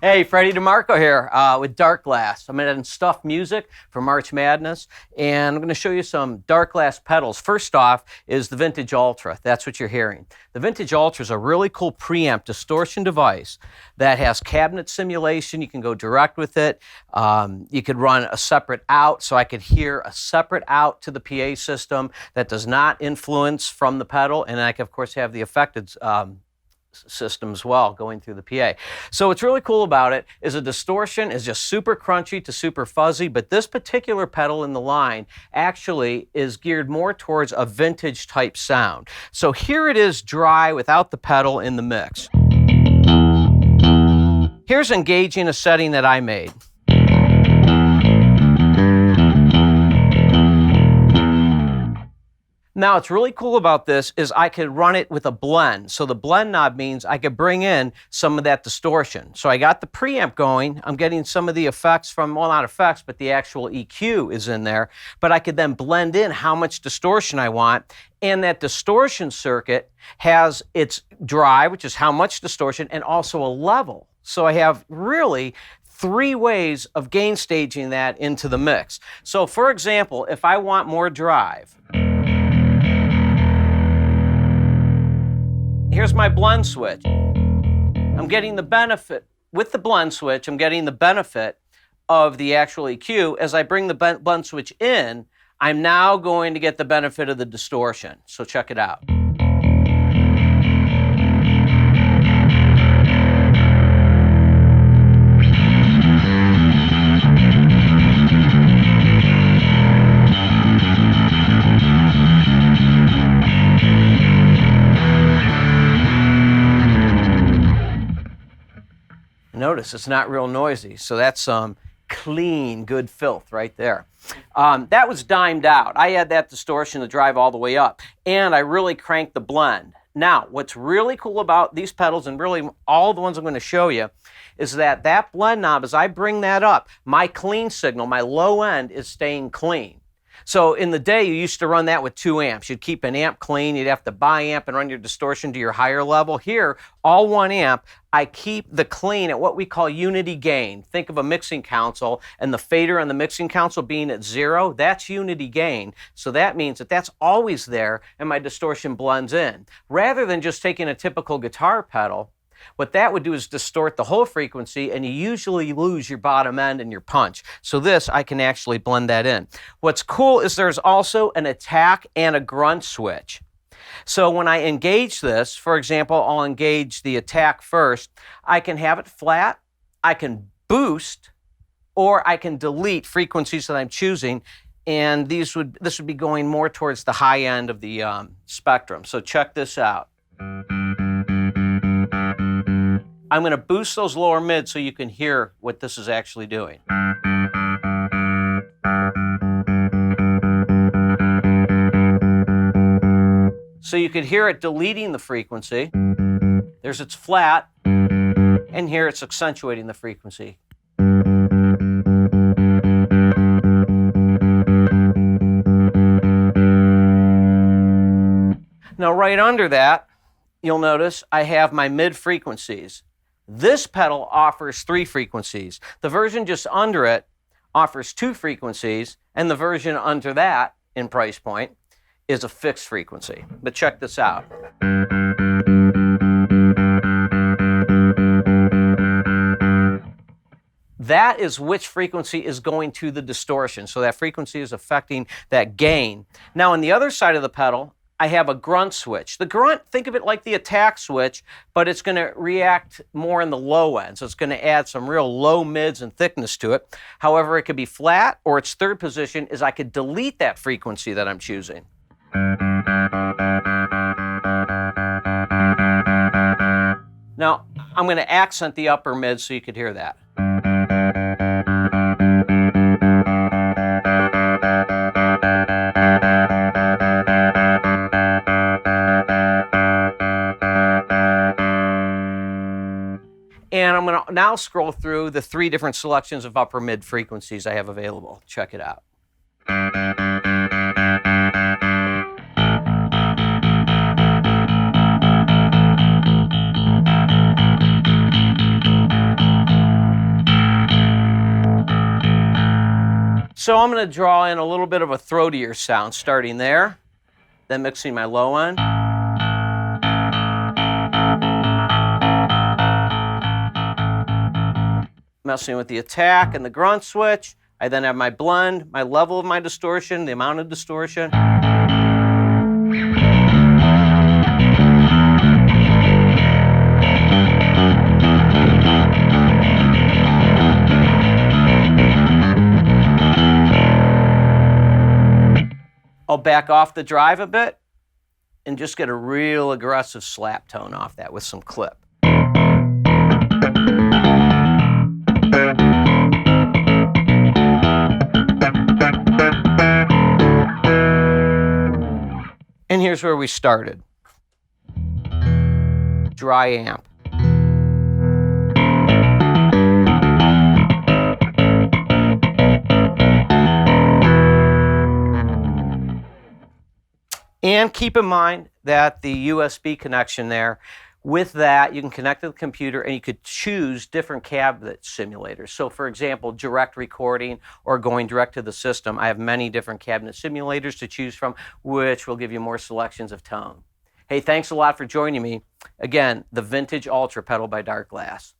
Hey, Freddie DeMarco here with Darkglass. I'm in Stuff Music for March Madness, and I'm going to show you some Darkglass pedals. First off is the Vintage Ultra. That's what you're hearing. The Vintage Ultra is a really cool preamp distortion device that has cabinet simulation. You can go direct with it. You could run a separate out, so I could hear a separate out to the PA system that does not influence from the pedal, and I can, of course, have the affected system as well going through the PA. So what's really cool about it is a distortion is just super crunchy to super fuzzy, but this particular pedal in the line actually is geared more towards a vintage type sound. So here it is dry without the pedal in the mix. Here's engaging a setting that I made. Now, what's really cool about this is I could run it with a blend. So the blend knob means I could bring in some of that distortion. So I got the preamp going. I'm getting some of the effects from, well, not effects, but the actual EQ is in there. But I could then blend in how much distortion I want. And that distortion circuit has its dry, which is how much distortion, and also a level. So I have really 3 ways of gain staging that into the mix. So for example, if I want more drive, here's my blend switch. I'm getting the benefit, with the blend switch, I'm getting the benefit of the actual EQ. As I bring the blend switch in, I'm now going to get the benefit of the distortion. So check it out. Notice it's not real noisy, so that's some clean, good filth right there. That was dimed out. I had that distortion to drive all the way up, and I really cranked the blend. Now, what's really cool about these pedals, and really all the ones I'm going to show you, is that that blend knob, as I bring that up, my clean signal, my low end, is staying clean. So in the day, you used to run that with 2 amps. You'd keep an amp clean. You'd have to buy amp and run your distortion to your higher level. Here, all 1 amp, I keep the clean at what we call unity gain. Think of a mixing console and the fader on the mixing console being at 0. That's unity gain. So that means that that's always there and my distortion blends in. Rather than just taking a typical guitar pedal, what that would do is distort the whole frequency, and you usually lose your bottom end and your punch. So this, I can actually blend that in. What's cool is there's also an attack and a grunt switch. So when I engage this, for example, I'll engage the attack first. I can have it flat, I can boost, or I can delete frequencies that I'm choosing. And this would be going more towards the high end of the spectrum. So check this out. I'm going to boost those lower mids so you can hear what this is actually doing. So you could hear it deleting the frequency. There's its flat, and here it's accentuating the frequency. Now right under that, you'll notice I have my mid frequencies. This pedal offers 3 frequencies. The version just under it offers 2 frequencies, and the version under that, in price point, is a fixed frequency. But check this out. That is which frequency is going to the distortion. So that frequency is affecting that gain. Now on the other side of the pedal, I have a grunt switch. The grunt, think of it like the attack switch, but it's going to react more in the low end. So it's going to add some real low mids and thickness to it. However, it could be flat, or its third position is I could delete that frequency that I'm choosing. Now, I'm going to accent the upper mid so you could hear that. And I'm going to now scroll through the 3 different selections of upper mid frequencies I have available. Check it out. So I'm going to draw in a little bit of a throatier sound, starting there, then mixing my low end. Messing with the attack and the grunt switch. I then have my blend, my level of my distortion, the amount of distortion. I'll back off the drive a bit and just get a real aggressive slap tone off that with some clip. And here's where we started. Dry amp. And keep in mind that the USB connection there, with that you can connect to the computer and you could choose different cabinet simulators. So for example, direct recording or going direct to the system. I have many different cabinet simulators to choose from, which will give you more selections of tone. Hey, thanks a lot for joining me. Again, the Vintage Ultra pedal by Darkglass.